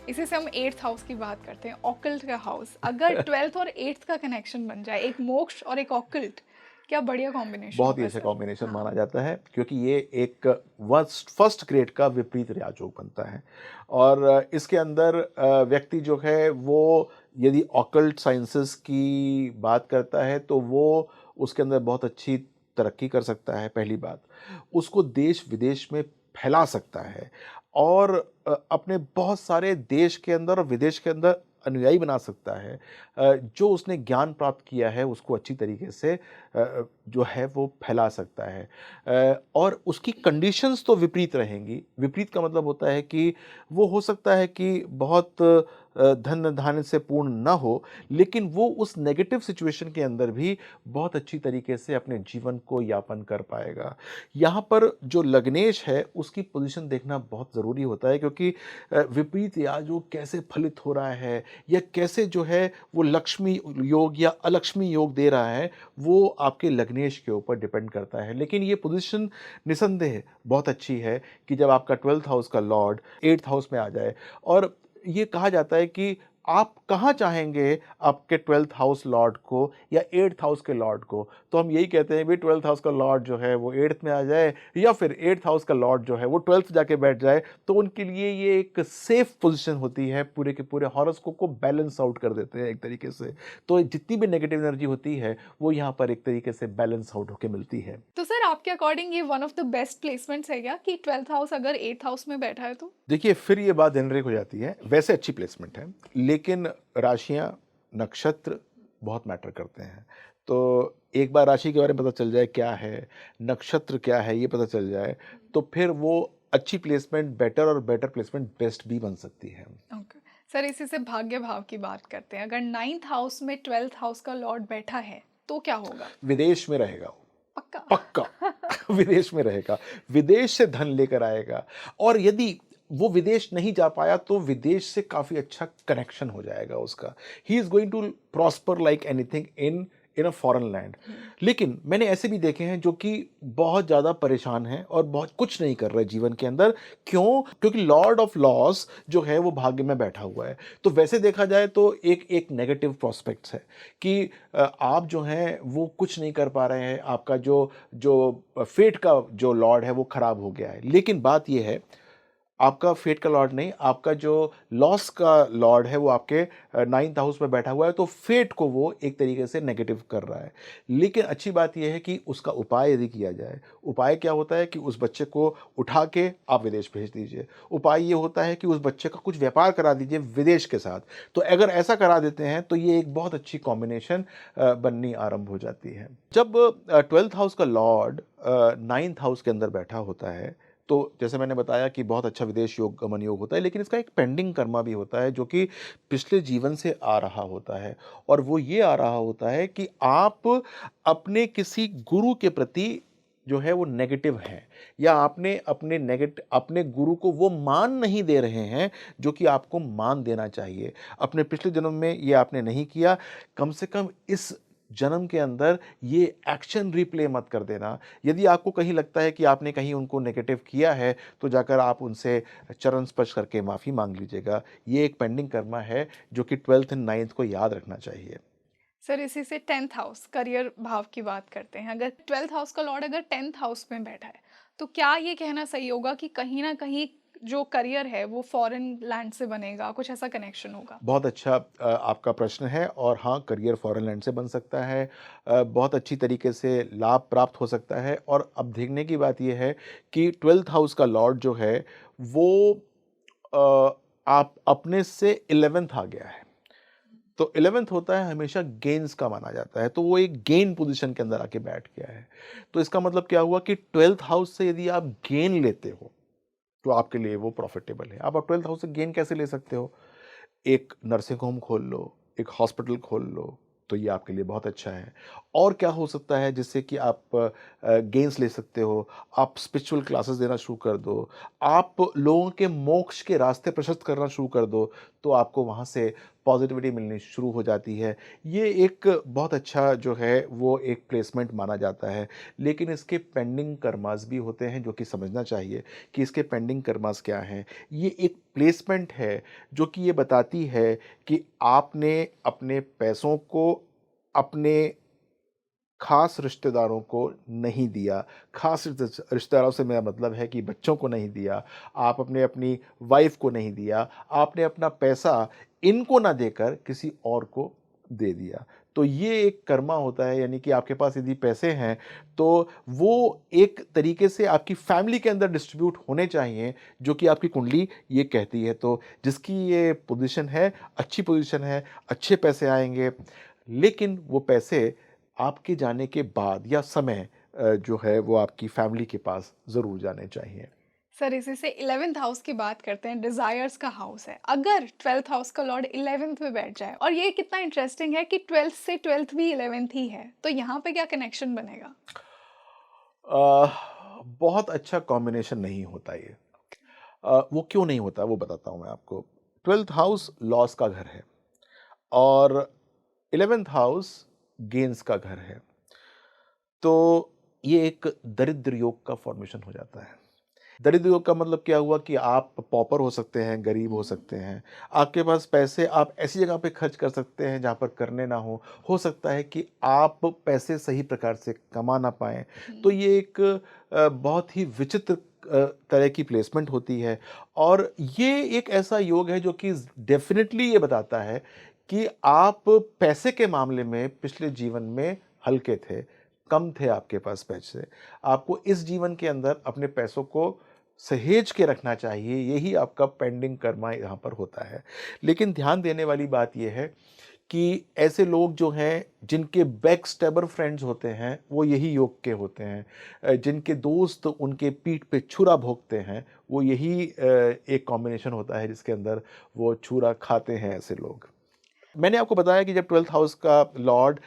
इसी से हम 8th हाउस की बात करते हैं, ऑकल्ट का हाउस। अगर 12th और 8th का कनेक्शन बन जाए, एक मोक्ष और एक ऑकल्ट, क्या बढ़िया कॉम्बिनेशन बहुत ही होगा अच्छा सर। कॉम्बिनेशन हाँ। माना जाता है क्योंकि ये एक वस्ट फर्स्ट ग्रेड का विपरीत राजयोग बनता है और इसके अंदर व्यक्ति जो है वो यदि ऑकल्ट साइंसेस की बात करता है तो वो उसके अंदर बहुत अच्छी तरक्की कर सकता है पहली बात। उसको देश-विदेश में फैला सकता है और अपने बहुत सारे देश के अंदर और विदेश के अंदर अनुयायी बना सकता है। जो उसने ज्ञान प्राप्त किया है उसको अच्छी तरीके से जो है वो फैला सकता है और उसकी कंडीशंस तो विपरीत रहेंगी। विपरीत का मतलब होता है कि वो हो सकता है कि बहुत धन-धान्य से पूर्ण ना हो, लेकिन वो उस नेगेटिव सिचुएशन के अंदर भी बहुत अच्छी तरीके से अपने जीवन को यापन कर पाएगा। यहाँ पर जो लग्नेश है, उसकी पोज़ीशन देखना बहुत ज़रूरी होता है क्योंकि विपरीत याजोग कैसे फलित हो रहा है या कैसे जो है वो लक्ष्मी योग या अलक्ष्मी योग दे रहा है, वो आपके लग्नेश के ऊपर डिपेंड करता है। लेकिन ये पोज़ीशन निसंदेह बहुत अच्छी है कि जब आपका 12th हाउस का लॉर्ड 8th हाउस में आ जाए और ये कहा जाता है कि आप कहाँ चाहेंगे आपके 12th हाउस लॉर्ड को या 8th हाउस के लॉर्ड को? तो हम यही कहते हैं भई 12th हाउस का लॉर्ड जो है वो 8th में आ जाए या फिर 8th हाउस का लॉर्ड जो है वो 12th जाके बैठ जाए, तो उनके लिए ये एक सेफ पोज़ीशन होती है, पूरे के पूरे हॉरोस्कोप को बैलेंस आउट कर देते हैं एक तरीके से। तो जितनी भी नेगेटिव एनर्जी होती है, वो यहाँ पर एक तरीके से बैलेंस आउट होके मिलती है। तो सर आपके अकॉर्डिंग ये one of the best placements है क्या कि 12th हाउस अगर 8th हाउस में बैठा है तो? देखिए, फिर ये बात जेनेरिक हो जाती है। वैसे अच्छी प्लेसमेंट है, लेकिन राशियाँ, नक्षत्र बहुत मैटर करते हैं। तो एक बार राशि के बारे में पता चल जाए क्या है, नक्षत्र क्या है, ये पता चल जाए, तो फिर वो अच्छी प्लेसमेंट बेटर और बेटर प्लेसमेंट बेस्ट भी बन सकती है। ओके। सर इसी से भाग्य भाव की बात करते हैं। अगर 9th हाउस में 12th हाउस का लॉर्ड बैठा है, तो क्या होगा? विदेश में रहेगा वो, पक्का? पक्का विदेश में रहेगा, विदेश से धन लेकर आएगा और यदि वो विदेश नहीं जा पाया तो विदेश से काफ़ी अच्छा कनेक्शन हो जाएगा उसका। He is going to prosper like anything in in a foreign land. हुँ। लेकिन मैंने ऐसे भी देखे हैं जो कि बहुत ज़्यादा परेशान हैं और बहुत कुछ नहीं कर रहे जीवन के अंदर। क्यों? क्योंकि लॉर्ड ऑफ लॉस जो है वो भाग्य में बैठा हुआ है। तो वैसे देखा जाए तो एक एक नेगेटिव प्रोस्पेक्ट्स है कि आप जो हैं वो कुछ नहीं कर पा रहे हैं। आपका जो जो फेट का जो लॉर्ड है वो खराब हो गया है। लेकिन बात ये है आपका फेट का लॉर्ड नहीं, आपका जो लॉस का लॉर्ड है वो आपके 9th हाउस में बैठा हुआ है, तो फेट को वो एक तरीके से नेगेटिव कर रहा है। लेकिन अच्छी बात ये है कि उसका उपाय यदि किया जाए, उपाय क्या होता है कि उस बच्चे को उठा के आप विदेश भेज दीजिए। उपाय ये होता है कि उस बच्चे का कुछ व्यापार करा दीजिए विदेश के साथ। तो अगर ऐसा करा देते हैं तो ये एक बहुत अच्छी कॉम्बिनेशन बननी आरंभ हो जाती है। जब 12th हाउस का लॉर्ड 9th हाउस के अंदर बैठा होता है, तो जैसे मैंने बताया कि बहुत अच्छा विदेश योग गमन योग होता है, लेकिन इसका एक पेंडिंग कर्मा भी होता है जो कि पिछले जीवन से आ रहा होता है और वो ये आ रहा होता है कि आप अपने किसी गुरु के प्रति जो है वो नेगेटिव हैं या आपने अपने गुरु को वो मान नहीं दे रहे हैं जो कि आपको मान देना चाहिए। अपने पिछले जन्म में ये आपने नहीं किया, कम से कम इस जन्म के अंदर ये एक्शन रिप्ले मत कर देना। यदि आपको कहीं लगता है कि आपने कहीं उनको नेगेटिव किया है, तो जाकर आप उनसे चरण स्पर्श करके माफ़ी माँग लीजिएगा। ये एक पेंडिंग कर्मा है, जो कि 12th एंड 9th को याद रखना चाहिए। सर इसी से 10th हाउस करियर भाव की बात करते हैं। अगर 12th हाउस का लॉर्ड अगर 10th हाउस में बैठा है, तो क्या ये कहना सही होगा कि कहीं न कहीं जो करियर है वो फॉरेन लैंड से बनेगा, कुछ ऐसा कनेक्शन होगा? बहुत अच्छा आपका प्रश्न है और हाँ, करियर फ़ॉरेन लैंड से बन सकता है। बहुत अच्छी तरीके से लाभ प्राप्त हो सकता है और अब देखने की बात ये है कि 12th हाउस का लॉर्ड जो है, वो आप अपने से 11th आ गया है। तो 11th होता है हमेशा गेन्स का माना जाता है, तो वो एक गेन पोज़ीशन के अंदर आके बैठ गया है। तो इसका मतलब क्या हुआ कि 12th हाउस से यदि आप गेन लेते हो, तो आपके लिए वो प्रॉफ़िटेबल है। अब आप 12th हाउस से गेन कैसे ले सकते हो? एक नर्सिंग होम खोल लो, एक हॉस्पिटल खोल लो, तो ये आपके लिए बहुत अच्छा है। और क्या हो सकता है जिससे कि आप गेन्स ले सकते हो? आप स्पिरिचुअल क्लासेस देना शुरू कर दो। आप लोगों के मोक्ष के रास्ते प्रशस्त करना शुरू कर दो। तो आपको वहाँ से पॉजिटिविटी मिलनी शुरू हो जाती है। ये एक बहुत अच्छा जो है वो एक प्लेसमेंट माना जाता है। लेकिन इसके पेंडिंग कर्मास भी होते हैं जो कि समझना चाहिए कि इसके पेंडिंग कर्मास क्या हैं। ये एक प्लेसमेंट है जो कि ये बताती है कि आपने अपने पैसों को अपने खास रिश्तेदारों को नहीं दिया। खास रिश्तेदारों से मेरा मतलब है कि बच्चों को नहीं दिया, आप अपने अपनी वाइफ़ को नहीं दिया, आपने अपना पैसा इनको ना देकर किसी और को दे दिया। तो ये एक कर्मा होता है, यानी कि आपके पास यदि पैसे हैं, तो वो एक तरीके से आपकी फ़ैमिली के अंदर डिस्ट्रीब्यूट होने चाहिए, जो कि आपकी कुंडली ये कहती है। तो जिसकी ये पोज़ीशन है, अच्छी पोज़ीशन है, अच्छे पैसे आएँगे, लेकिन वो पैसे आपके जाने के बाद या समय जो है वो आपकी फैमिली के पास ज़रूर जाने चाहिए। सर इसी से 11th हाउस की बात करते हैं, डिजायर्स का हाउस है। अगर 12th हाउस का लॉर्ड 11th में बैठ जाए, और ये कितना इंटरेस्टिंग है कि 12th से 12th भी 11th ही है, तो यहाँ पे क्या कनेक्शन बनेगा? बहुत अच्छा कॉम्बिनेशन नहीं होता ये। वो क्यों नहीं होता वो बताता हूँ मैं आपको। 12th हाउस लॉस का घर है और 11th हाउस गेन्स का घर है। तो ये एक दरिद्र योग का फॉर्मेशन हो जाता है। दरिद्र योग का मतलब क्या हुआ कि आप पॉपर हो सकते हैं, गरीब हो हम्म। सकते हैं। आपके पास पैसे आप ऐसी जगह पे खर्च कर सकते हैं जहाँ पर करने ना हो। हो सकता है कि आप पैसे सही प्रकार से कमा ना पाएँ। तो हम्म। ये एक बहुत ही विचित्र तरह की प्लेसमेंट होती है और ये एक ऐसा योग है जो कि डेफ़िनिटली ये बताता है कि आप पैसे के मामले में पिछले जीवन में हल्के थे, कम थे आपके पास पैसे। आपको इस जीवन के अंदर अपने पैसों को सहेज के रखना चाहिए, यही आपका पेंडिंग कर्मा यहाँ पर होता है। लेकिन ध्यान देने वाली बात ये है कि ऐसे लोग जो हैं, जिनके बैक स्टैबर फ्रेंड्स होते हैं, वो यही योग के होते हैं। जिनके दोस्त उनके पीठ पे छुरा भोंकते हैं, वो यही एक कॉम्बिनेशन होता है जिसके अंदर वो छुरा खाते हैं ऐसे लोग। मैंने आपको बताया कि जब 12th हाउस का लॉर्ड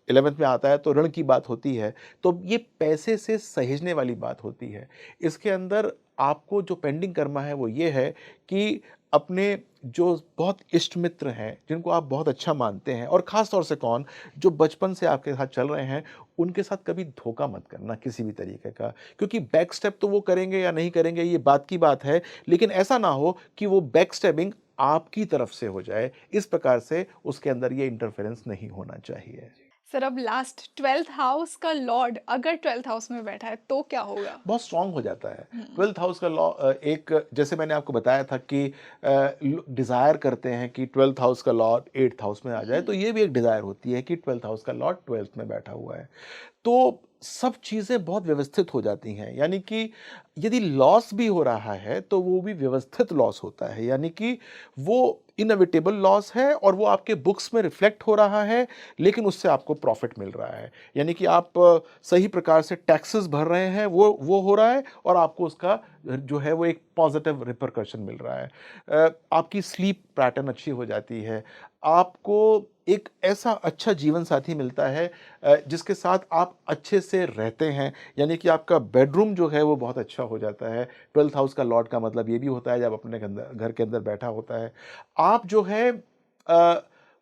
11th में आता है तो ऋण की बात होती है, तो ये पैसे से सहेजने वाली बात होती है। इसके अंदर आपको जो पेंडिंग कर्मा है वो ये है कि अपने जो बहुत इष्ट मित्र हैं, जिनको आप बहुत अच्छा मानते हैं और ख़ास तौर से कौन, जो बचपन से आपके साथ चल रहे हैं, उनके साथ कभी धोखा मत करना किसी भी तरीके का। क्योंकि बैक स्टेप तो वो करेंगे या नहीं करेंगे ये बात की बात है, लेकिन ऐसा ना हो कि वो बैक स्टेपिंग आपकी तरफ से हो जाए, इस प्रकार से उसके अंदर ये इंटरफेरेंस नहीं होना चाहिए। सर अब लास्ट 12th हाउस का लॉर्ड अगर 12th हाउस में बैठा है तो क्या होगा? बहुत स्ट्रॉन्ग हो जाता है। हम्म। 12th हाउस का लॉ एक जैसे मैंने आपको बताया था कि डिज़ायर करते हैं कि 12th हाउस का लॉर्ड 8th हाउस में आ जाए, तो ये भी एक डिज़ायर होती है कि 12th हाउस का लॉर्ड 12th में बैठा हुआ है। तो सब चीज़ें बहुत व्यवस्थित हो जाती हैं, यानी कि यदि लॉस भी हो रहा है तो वो भी व्यवस्थित लॉस होता है, यानी कि वो इनएविटेबल लॉस है और वो आपके बुक्स में रिफ्लेक्ट हो रहा है, लेकिन उससे आपको प्रॉफिट मिल रहा है, यानी कि आप सही प्रकार से टैक्सेस भर रहे हैं, वो हो रहा है और आपको उसका जो है वो एक पॉजिटिव रिपरकशन मिल रहा है। आपकी स्लीप पैटर्न अच्छी हो जाती है, आपको एक ऐसा अच्छा जीवन साथी मिलता है जिसके साथ आप अच्छे से रहते हैं, यानी कि आपका बेडरूम जो है वो बहुत अच्छा हो जाता है। 12th हाउस का लॉर्ड का मतलब ये भी होता है जब अपने घर के अंदर बैठा होता है, आप जो है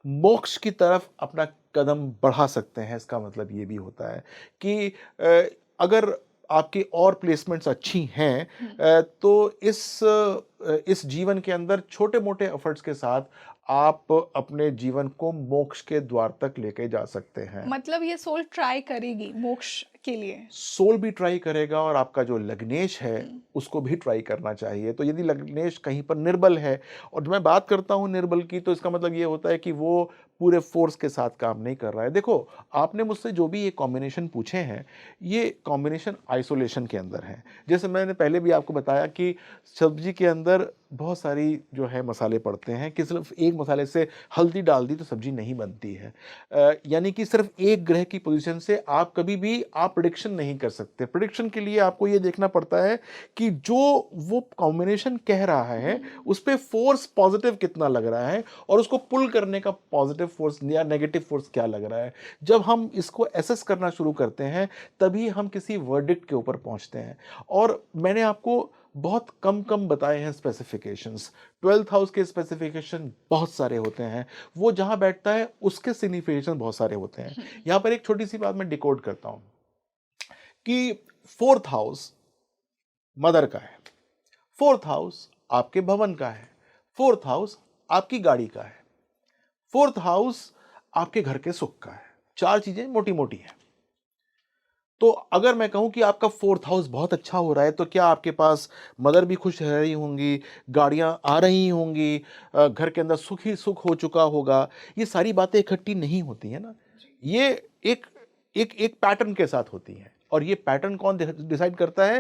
मोक्ष की तरफ अपना कदम बढ़ा सकते हैं। इसका मतलब ये भी होता है कि अगर आपकी और प्लेसमेंट्स अच्छी हैं हम्म। तो इस जीवन के अंदर छोटे-मोटे एफर्ट्स के साथ आप अपने जीवन को मोक्ष के द्वार तक लेके जा सकते हैं। मतलब ये सोल ट्राई करेगी मोक्ष के लिए? सोल भी ट्राई करेगा और आपका जो लग्नेश है, हम्म। उसको भी ट्राई करना चाहिए। तो यदि लग्नेश कहीं पर निर्बल है, और मैं बात करता हूँ निर्बल की, तो इसका मतलब ये होता है कि वो पूरे फ़ोर्स के साथ काम नहीं कर रहा है। देखो, आपने मुझसे जो भी ये कॉम्बिनेशन पूछे हैं, ये कॉम्बिनेशन आइसोलेशन के अंदर हैं। जैसे मैंने पहले भी आपको बताया कि सब्ज़ी के अंदर बहुत सारी जो है मसाले पड़ते हैं कि सिर्फ़ एक मसाले से हल्दी डाल दी तो सब्ज़ी नहीं बनती है। यानी कि सिर्फ़ एक ग्रह की पोज़ीशन से आप कभी भी आप आप प्रिडिक्शन नहीं कर सकते। प्रिडिक्शन के लिए आपको ये देखना पड़ता है कि जो वो कॉम्बिनेशन कह रहा है उस पे फोर्स पॉजिटिव कितना लग रहा है और उसको पुल करने का पॉजिटिव फोर्स या नेगेटिव फोर्स क्या लग रहा है। जब हम इसको एसेस करना शुरू करते हैं तभी हम किसी वर्डिक्ट के ऊपर पहुंचते हैं। और मैंने आपको बहुत कम कम बताए हैं स्पेसिफिकेशंस। 12th हाउस के स्पेसिफिकेशन बहुत सारे होते हैं, वो जहां बैठता है उसके सिग्निफिकेशन बहुत सारे होते हैं। यहां पर एक छोटी सी बात मैं डिकोड करता हूं कि 4th हाउस मदर का है, 4th हाउस आपके भवन का है, 4th हाउस आपकी गाड़ी का है, 4th हाउस आपके घर के सुख का है। चार चीजें मोटी मोटी हैं। तो अगर मैं कहूं कि आपका 4th हाउस बहुत अच्छा हो रहा है तो क्या आपके पास मदर भी खुश रह रही होंगी, गाड़ियां आ रही होंगी, घर के अंदर सुख ही सुख हो चुका होगा। ये सारी बातें इकट्ठी नहीं होती है ना। ये एक एक एक पैटर्न के साथ होती हैं। और ये पैटर्न कौन डिसाइड करता है?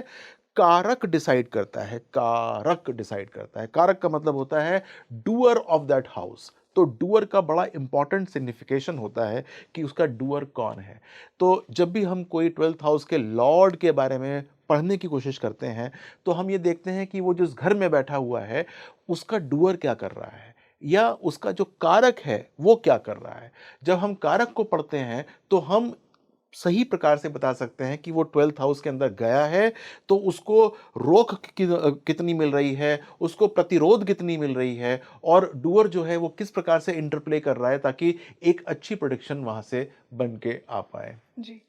कारक डिसाइड करता है। कारक डिसाइड करता है। कारक का मतलब होता है डूअर ऑफ दैट हाउस। तो डूअर का बड़ा इंपॉर्टेंट सिग्निफिकेशन होता है कि उसका डूअर कौन है। तो जब भी हम कोई 12th हाउस के लॉर्ड के बारे में पढ़ने की कोशिश करते हैं तो हम ये देखते हैं कि वो जिस घर में बैठा हुआ है उसका डूअर क्या कर रहा है या उसका जो कारक है वो क्या कर रहा है। जब हम कारक को पढ़ते हैं तो हम सही प्रकार से बता सकते हैं कि वो 12th हाउस के अंदर गया है तो उसको रोक कितनी मिल रही है, उसको प्रतिरोध कितनी मिल रही है और डूअर जो है वो किस प्रकार से इंटरप्ले कर रहा है ताकि एक अच्छी प्रेडिक्शन वहां से बन के आ पाए। जी।